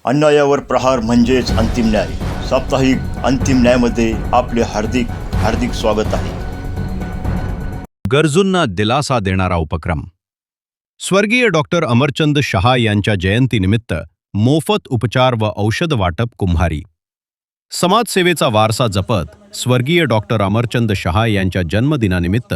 अन्यायावर प्रहार म्हणजेच अंतिम न्याय. साप्ताहिक अंतिम न्यायमध्ये आपले हार्दिक हार्दिक स्वागत आहे. गरजूंना दिलासा देणारा उपक्रम. स्वर्गीय डॉक्टर अमरचंद शहा यांच्या जयंतीनिमित्त मोफत उपचार व औषध वाटप कुंभारी. समाजसेवेचा वारसा जपत स्वर्गीय डॉक्टर अमरचंद शहा यांच्या जन्मदिनानिमित्त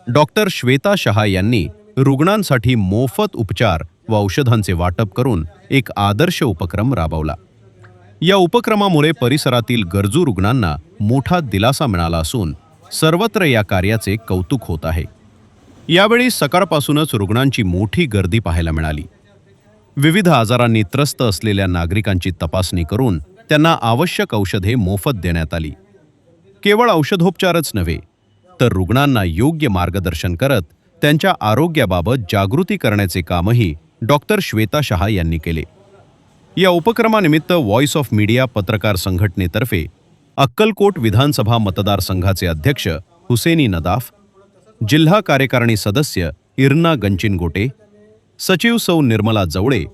डॉक्टर श्वेता शहा यांनी रुग्णांसाठी मोफत उपचार व औषधांचे वाटप करून एक आदर्श उपक्रम राबवला. या उपक्रमामुळे परिसरातील गरजू रुग्णांना मोठा दिलासा मिळाला असून सर्वत्र या कार्याचे कौतुक होत आहे. यावेळी सकाळपासूनच रुग्णांची मोठी गर्दी पाहायला मिळाली. विविध आजारांनी त्रस्त असलेल्या नागरिकांची तपासणी करून त्यांना आवश्यक औषधे मोफत देण्यात आली. केवळ औषधोपचारच नव्हे तर रुग्णांना योग्य मार्गदर्शन करत त्यांच्या आरोग्याबाबत जागृती करण्याचे कामही डॉक्टर श्वेता शहा यांनी केले. या उपक्रमानिमित्त व्हॉइस ऑफ मीडिया पत्रकार संघटनेतर्फे अक्कलकोट विधानसभा मतदारसंघाचे अध्यक्ष हुसेनी नदाफ, जिल्हा कार्यकारिणी सदस्य इर्ना गंचिनगोटे, सचिव सौ निर्मला जवळे,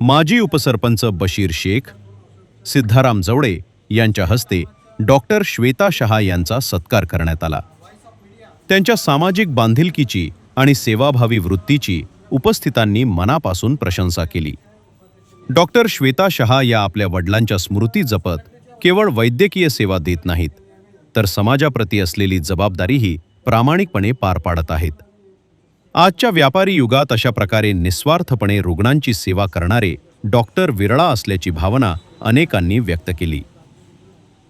माजी उपसरपंच बशीर शेख, सिद्धाराम जवळे यांच्या हस्ते डॉक्टर श्वेता शहा यांचा सत्कार करण्यात आला. त्यांच्या सामाजिक बांधिलकीची आणि सेवाभावी वृत्तीची उपस्थितांनी मनापासून प्रशंसा केली. डॉक्टर श्वेता शहा या आपल्या वडिलांच्या स्मृती जपत केवळ वैद्यकीय सेवा देत नाहीत, तर समाजाप्रती असलेली जबाबदारीही प्रामाणिकपणे पार पाडत आहेत. आजच्या व्यापारी युगात अशा प्रकारे निस्वार्थपणे रुग्णांची सेवा करणारे डॉक्टर विरळा असल्याची भावना अनेकांनी व्यक्त केली.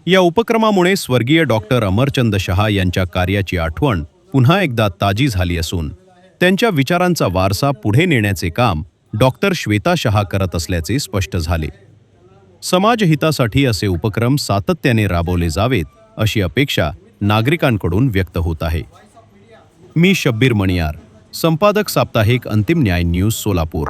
या उपक्रमामुळे स्वर्गीय डॉक्टर अमरचंद शहा यांच्या कार्याची आठवण पुन्हा एकदा ताजी झाली असून त्यांच्या विचारांचा वारसा पुढे नेण्याचे काम डॉक्टर श्वेता शहा करत असल्याचे स्पष्ट झाले. समाजहितासाठी असे उपक्रम सातत्याने राबवले जावेत अशी अपेक्षा नागरिकांकडून व्यक्त होत आहे. मी शब्बीर मणियार, संपादक साप्ताहिक अंतिम न्याय न्यूज सोलापूर.